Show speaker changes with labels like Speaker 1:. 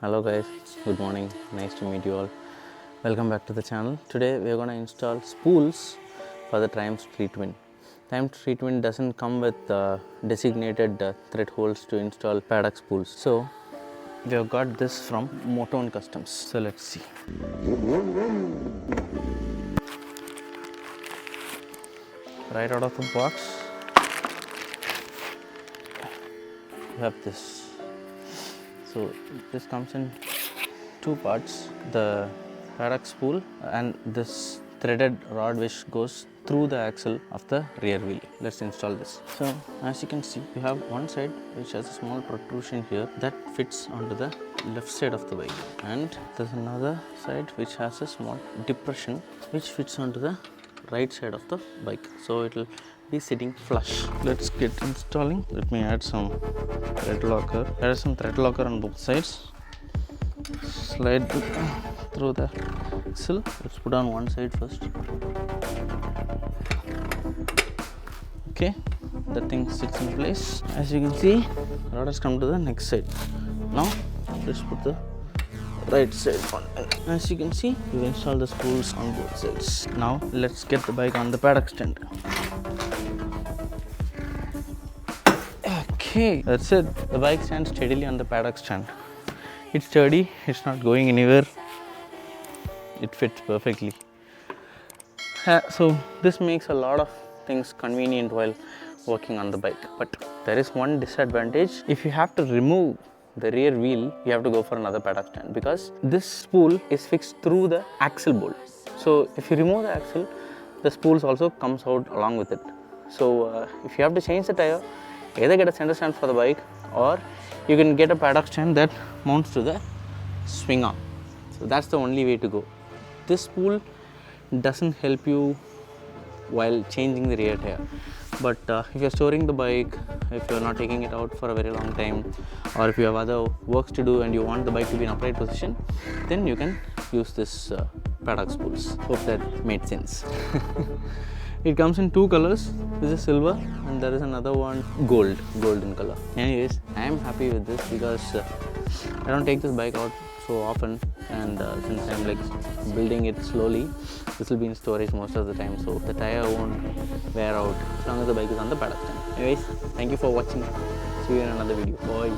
Speaker 1: Hello guys, good morning, nice to meet you all. Welcome back to the channel. Today we are going to install spools for the Triumph T120. Triumph T120 doesn't come with designated thread holes to install paddock spools. So we have got this from MOTONE Customs. So let's see. Right out of the box, we have this. So this comes in two parts, the paddock spool and this threaded rod which goes through the axle of the rear wheel. Let's install this. So as you can see, you have one side which has a small protrusion here that fits onto the left side of the bike, and there's another side which has a small depression which fits onto the right side of the bike, so it will be sitting flush. Let's get installing. Let me add some thread locker. There is some thread locker on both sides. Slide through the axle. Let's put on one side first. Okay, the thing sits in place. As you can see, rod has come to the next side. Now let's put the right side on. As you can see, we've installed the spools on both sides. Now let's get the bike on the paddock stand. Okay, that's it. The bike stands steadily on the paddock stand. It's sturdy, it's not going anywhere. It fits perfectly. So this makes a lot of things convenient while working on the bike. But there is one disadvantage. If you have to remove the rear wheel, you have to go for another paddock stand, because this spool is fixed through the axle bolt. So if you remove the axle, the spools also comes out along with it. So if you have to change the tire, either get a center stand for the bike, or you can get a paddock stand that mounts to the swing arm. So that's the only way to go. This spool doesn't help you while changing the rear tire, but if you're storing the bike, if you're not taking it out for a very long time, or if you have other works to do and you want the bike to be in upright position, then you can use this paddock spools. Hope that made sense. It comes in two colors. This is silver and there is another one golden color. Anyways, I am happy with this because I don't take this bike out so often, and since I'm like building it slowly, this will be in storage most of the time, so the tire won't wear out as long as the bike is on the paddock stand. Anyways, thank you for watching. See you in another video. Bye.